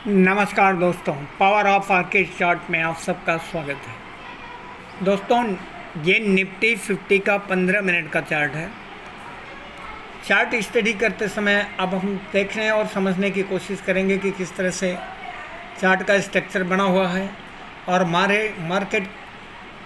नमस्कार दोस्तों, power of market chart में आप सबका स्वागत है। दोस्तों, ये निफ्टी 50 का 15 मिनट का चार्ट है। चार्ट स्टडी करते समय अब हम देखने और समझने की कोशिश करेंगे कि किस तरह से चार्ट का स्ट्रक्चर बना हुआ है और मार्केट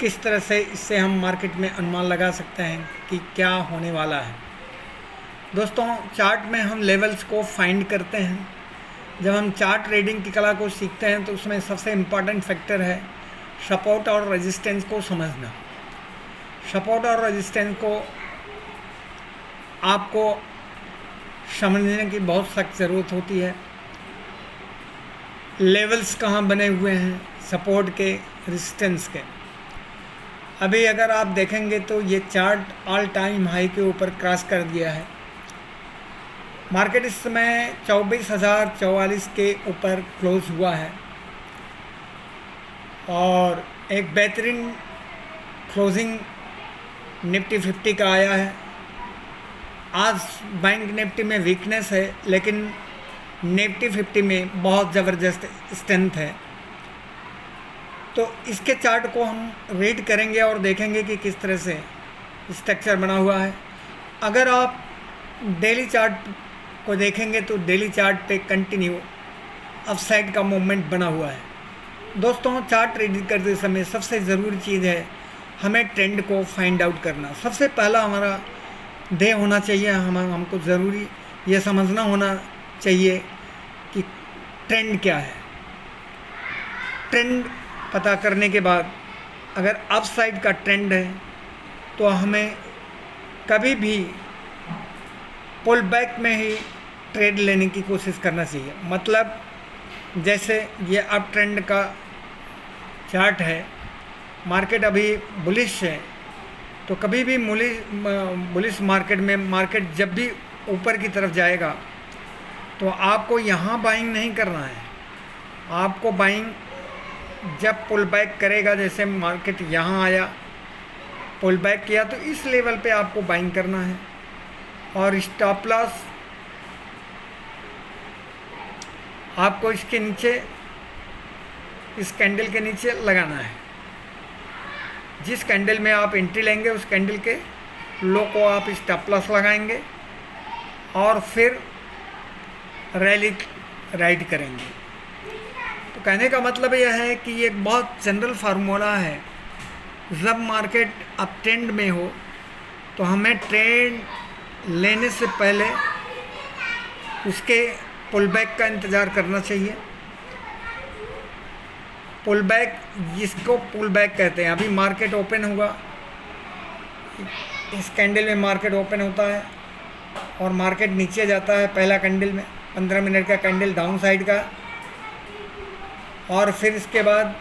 किस तरह से इससे हम मार्केट में अनुमान लगा सकते हैं कि क्या होने वाला है। दोस्तों, चार्ट में हम लेवल्स को फाइंड करते हैं। जब हम चार्ट रीडिंग की कला को सीखते हैं तो उसमें सबसे इम्पॉर्टेंट फैक्टर है सपोर्ट और रेजिस्टेंस को समझना। सपोर्ट और रेजिस्टेंस को आपको समझने की बहुत सख्त ज़रूरत होती है। लेवल्स कहाँ बने हुए हैं सपोर्ट के, रेजिस्टेंस के। अभी अगर आप देखेंगे तो ये चार्ट ऑल टाइम हाई के ऊपर क्रॉस कर दिया है। मार्केट इस समय 24,044 के ऊपर क्लोज हुआ है और एक बेहतरीन क्लोजिंग निफ्टी 50 का आया है। आज बैंक निफ्टी में वीकनेस है, लेकिन निफ्टी 50 में बहुत ज़बरदस्त स्ट्रेंथ है। तो इसके चार्ट को हम रीड करेंगे और देखेंगे कि किस तरह से स्ट्रक्चर बना हुआ है। अगर आप डेली चार्ट को देखेंगे तो डेली चार्ट पे कंटिन्यू अपसाइड का मूवमेंट बना हुआ है। दोस्तों, चार्ट रीडिंग करते समय सबसे ज़रूरी चीज़ है हमें ट्रेंड को फाइंड आउट करना। सबसे पहला हमारा ध्येय होना चाहिए, हमको ज़रूरी ये समझना होना चाहिए कि ट्रेंड क्या है। ट्रेंड पता करने के बाद अगर अपसाइड का ट्रेंड है तो हमें कभी भी पुल बैक में ही ट्रेड लेने की कोशिश करना चाहिए। मतलब जैसे ये अप ट्रेंड का चार्ट है, मार्केट अभी बुलिश है, तो कभी भी बुलिश मार्केट में मार्केट जब भी ऊपर की तरफ जाएगा तो आपको यहाँ बाइंग नहीं करना है। आपको बाइंग जब पुल बैक करेगा, जैसे मार्केट यहाँ आया पुल बैक किया, तो इस लेवल पे आपको बाइंग करना है और स्टॉप लॉस आपको इसके नीचे, इस कैंडल के नीचे लगाना है। जिस कैंडल में आप एंट्री लेंगे उस कैंडल के लो को आप स्टॉप लॉस लगाएंगे और फिर रैली राइड करेंगे। तो कहने का मतलब यह है कि ये एक बहुत जनरल फार्मूला है। जब मार्केट अप ट्रेंड में हो तो हमें ट्रेंड लेने से पहले उसके पुल बैक का इंतज़ार करना चाहिए। पुल बैक, जिसको पुल बैक कहते हैं, अभी मार्केट ओपन हुआ, इस कैंडल में मार्केट ओपन होता है और मार्केट नीचे जाता है पहला कैंडल में, 15 मिनट का कैंडल डाउन साइड का, और फिर इसके बाद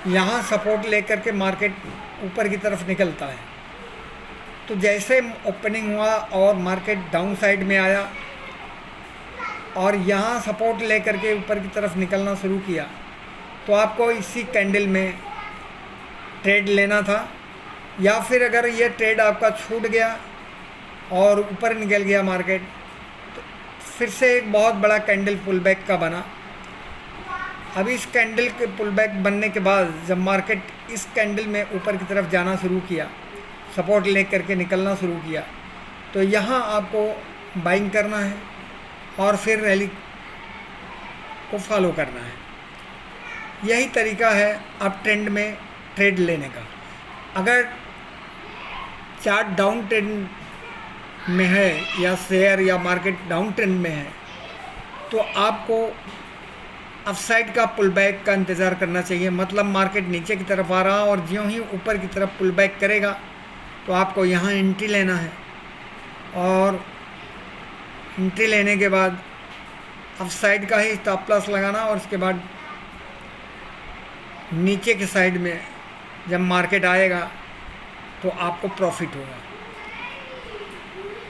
यहाँ सपोर्ट लेकर के मार्केट ऊपर की तरफ निकलता है। तो जैसे ओपनिंग हुआ और मार्केट डाउन साइड में आया और यहाँ सपोर्ट लेकर के ऊपर की तरफ निकलना शुरू किया, तो आपको इसी कैंडल में ट्रेड लेना था। या फिर अगर ये ट्रेड आपका छूट गया और ऊपर निकल गया मार्केट, तो फिर से एक बहुत बड़ा कैंडल पुल बैक का बना। अभी इस कैंडल के पुल बैक बनने के बाद जब मार्केट इस कैंडल में ऊपर की तरफ जाना शुरू किया, सपोर्ट ले करके निकलना शुरू किया, तो यहाँ आपको बाइंग करना है और फिर रैली को फॉलो करना है। यही तरीका है अप ट्रेंड में ट्रेड लेने का। अगर चार्ट डाउन ट्रेंड में है या शेयर या मार्केट डाउन ट्रेंड में है, तो आपको अपसाइड का पुल बैक का इंतज़ार करना चाहिए। मतलब मार्केट नीचे की तरफ आ रहा और ज्यों ही ऊपर की तरफ पुल बैक करेगा तो आपको यहाँ एंट्री लेना है और एंट्री लेने के बाद अपसाइड का ही स्टॉप लॉस लगाना और उसके बाद नीचे के साइड में जब मार्केट आएगा तो आपको प्रॉफिट होगा।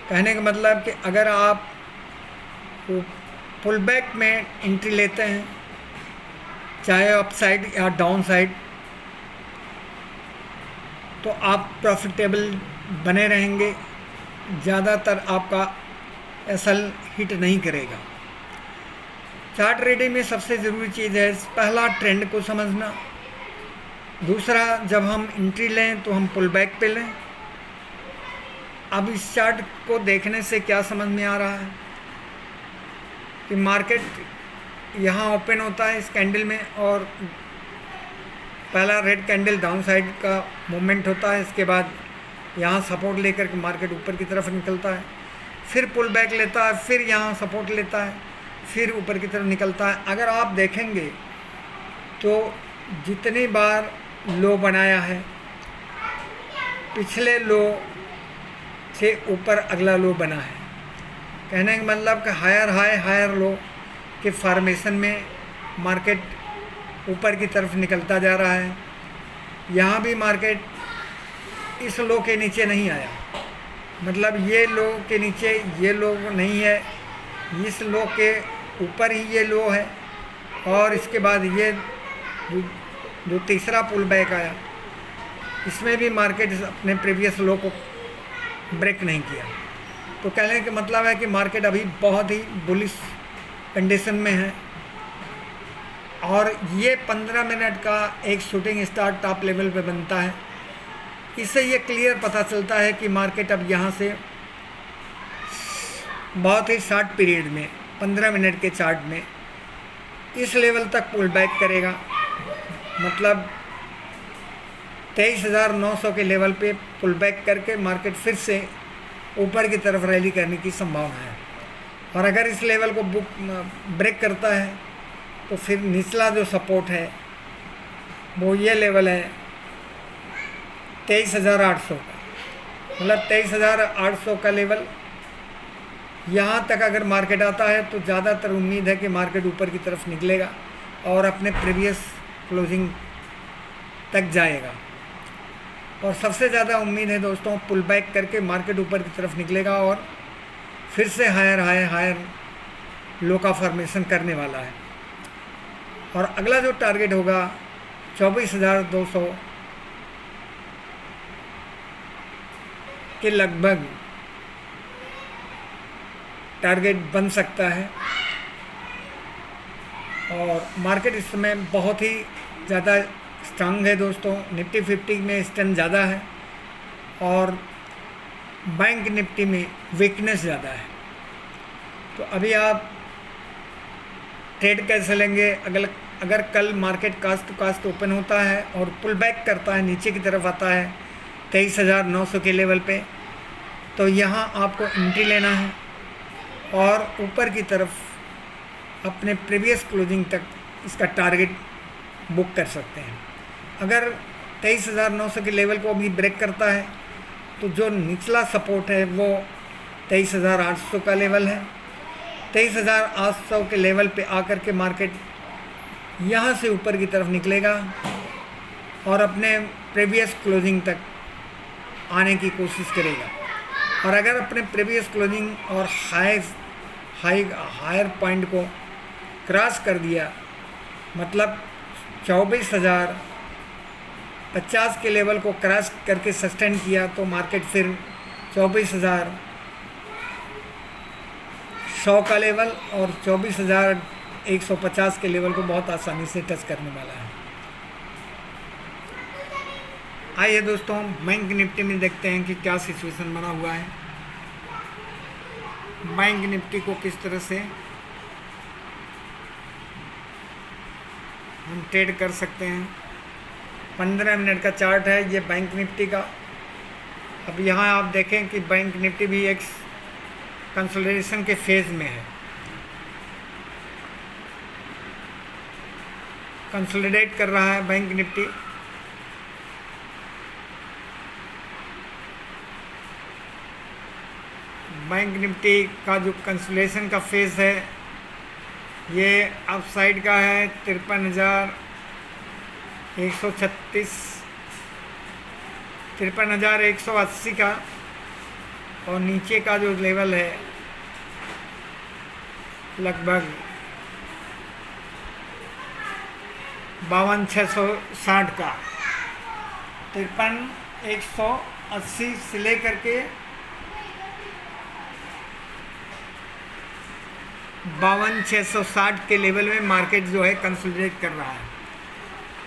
कहने का मतलब कि अगर आप पुल बैक में एंट्री लेते हैं, चाहे अपसाइड या डाउन साइड, तो आप प्रॉफिटेबल बने रहेंगे। ज़्यादातर आपका एसल हिट नहीं करेगा। चार्ट रीडिंग में सबसे ज़रूरी चीज़ है पहला ट्रेंड को समझना, दूसरा जब हम एंट्री लें तो हम पुल बैक पे लें। अब इस चार्ट को देखने से क्या समझ में आ रहा है कि मार्केट यहाँ ओपन होता है इस कैंडल में और पहला रेड कैंडल डाउन साइड का मूवमेंट होता है, इसके बाद यहाँ सपोर्ट लेकर के मार्केट ऊपर की तरफ निकलता है, फिर पुल बैक लेता है, फिर यहाँ सपोर्ट लेता है, फिर ऊपर की तरफ निकलता है। अगर आप देखेंगे तो जितनी बार लो बनाया है पिछले लो से ऊपर अगला लो बना है, कहने का मतलब कि हायर हाई हायर लो के फॉर्मेशन में मार्केट ऊपर की तरफ निकलता जा रहा है। यहाँ भी मार्केट इस लो के नीचे नहीं आया, मतलब ये लो के नीचे ये लो नहीं है, इस लो के ऊपर ही ये लो है, और इसके बाद ये जो तीसरा पुल बैक आया इसमें भी मार्केट अपने प्रीवियस लो को ब्रेक नहीं किया। तो कहने का मतलब है कि मार्केट अभी बहुत ही बुलिश कंडीशन में है, और ये 15 मिनट का एक शूटिंग स्टार टॉप लेवल पे बनता है। इससे ये क्लियर पता चलता है कि मार्केट अब यहाँ से बहुत ही शॉर्ट पीरियड में 15 मिनट के चार्ट में इस लेवल तक पुल बैक करेगा, मतलब 23,900 के लेवल पे पुल बैक करके मार्केट फिर से ऊपर की तरफ रैली करने की संभावना है। और अगर इस लेवल को ब्रेक करता है तो फिर निचला जो सपोर्ट है वो ये लेवल है 23,800 का, मतलब 23,800 का लेवल। यहाँ तक अगर मार्केट आता है तो ज़्यादातर उम्मीद है कि मार्केट ऊपर की तरफ निकलेगा और अपने प्रीवियस क्लोजिंग तक जाएगा। और सबसे ज़्यादा उम्मीद है दोस्तों पुल बैक करके मार्केट ऊपर की तरफ निकलेगा और फिर से हायर लो का फॉर्मेशन करने वाला है। और अगला जो टारगेट होगा 24,200 के लगभग टारगेट बन सकता है। और मार्केट इस समय बहुत ही ज़्यादा स्ट्रांग है दोस्तों, निफ्टी 50 में स्ट्रेंथ ज़्यादा है और बैंक निफ्टी में वीकनेस ज़्यादा है। तो अभी आप ट्रेड कैसे लेंगे? अगर कल market cost to cost open होता है और पुल बैक करता है, नीचे की तरफ आता है 23,900 के लेवल पे, तो यहाँ आपको एंट्री लेना है और ऊपर की तरफ अपने प्रीवियस क्लोजिंग तक इसका टारगेट बुक कर सकते हैं। अगर 23,900 के लेवल को अभी ब्रेक करता है तो जो निचला सपोर्ट है वो 23,800 का लेवल है। 23,800 के लेवल पे आकर के मार्केट यहाँ से ऊपर की तरफ निकलेगा और अपने प्रीवियस क्लोजिंग तक आने की कोशिश करेगा। और अगर अपने प्रीवियस क्लोजिंग और हायर पॉइंट को क्रॉस कर दिया, मतलब 24,050 के लेवल को क्रॉस करके सस्टेन किया, तो मार्केट फिर 24,100 का लेवल और 24,150 के लेवल को बहुत आसानी से टच करने वाला है। आइए दोस्तों बैंक निफ्टी में देखते हैं कि क्या सिचुएशन बना हुआ है। बैंक निफ्टी को किस तरह से हम ट्रेड कर सकते हैं। 15 मिनट का चार्ट है ये बैंक निफ्टी का। अब यहाँ आप देखें कि बैंक निफ्टी भी एक कंसोलिडेशन के फेज़ में है, कंसोलिडेट कर रहा है बैंक निफ्टी। बैंक निफ्टी का जो कंसोलिडेशन का फेज़ है ये अपसाइड का है 53,136, 53,180 का, और नीचे का जो लेवल है लगभग 52,660 का। 53,180 से लेकर के 52,660 के लेवल में मार्केट जो है कंसोलिडेट कर रहा है।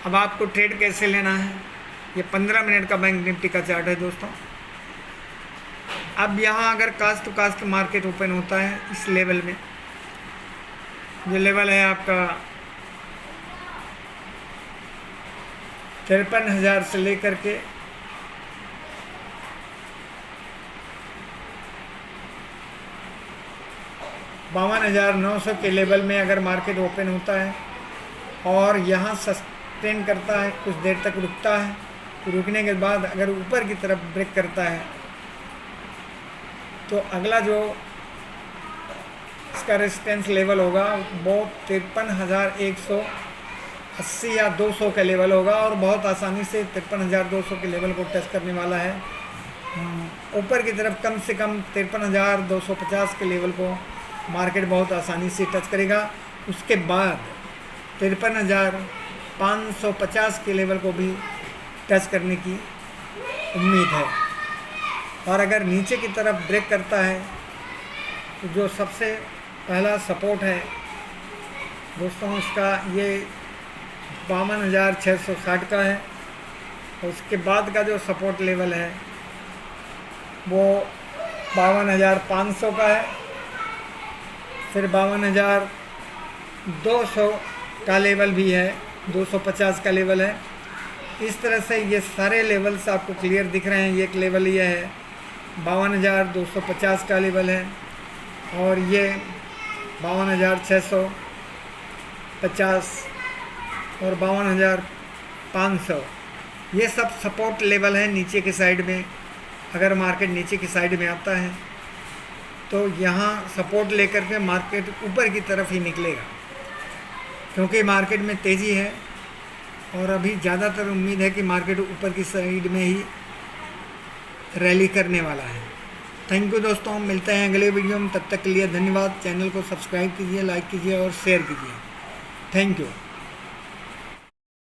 अब आपको ट्रेड कैसे लेना है, ये 15 मिनट का बैंक निफ्टी का चार्ट है दोस्तों। अब यहाँ अगर cost to cost market open होता है इस लेवल में, जो लेवल है आपका 53,000 से लेकर के 52,900 के लेवल में अगर मार्केट ओपन होता है और यहाँ सस्टेन करता है, कुछ देर तक रुकता है, रुकने के बाद अगर ऊपर की तरफ ब्रेक करता है तो अगला जो इसका रेजिस्टेंस लेवल होगा वो 53,180 या 200 का लेवल होगा और बहुत आसानी से 53,200 के लेवल को टच करने वाला है। ऊपर की तरफ कम से कम 53,250 के लेवल को मार्केट बहुत आसानी से टच करेगा। उसके बाद 53,550 के लेवल को भी टच करने की उम्मीद है। और अगर नीचे की तरफ ब्रेक करता है तो जो सबसे पहला सपोर्ट है दोस्तों उसका ये 52,660 का है। और उसके बाद का जो सपोर्ट लेवल है वो 52,500 का है, फिर 52,200 का लेवल भी है, 250 का लेवल है। इस तरह से ये सारे लेवल्स आपको क्लियर दिख रहे हैं। ये एक लेवल ये है 52,250 का लेवल है और ये 52,650 और 52,500, ये सब सपोर्ट लेवल है नीचे के साइड में। अगर मार्केट नीचे की साइड में आता है तो यहाँ सपोर्ट लेकर के मार्केट ऊपर की तरफ ही निकलेगा, क्योंकि मार्केट में तेज़ी है और अभी ज़्यादातर उम्मीद है कि मार्केट ऊपर की साइड में ही रैली करने वाला है। थैंक यू दोस्तों, मिलते हैं अगले वीडियो में। तब तक के लिए धन्यवाद। चैनल को सब्सक्राइब कीजिए, लाइक कीजिए और शेयर कीजिए। Thank you.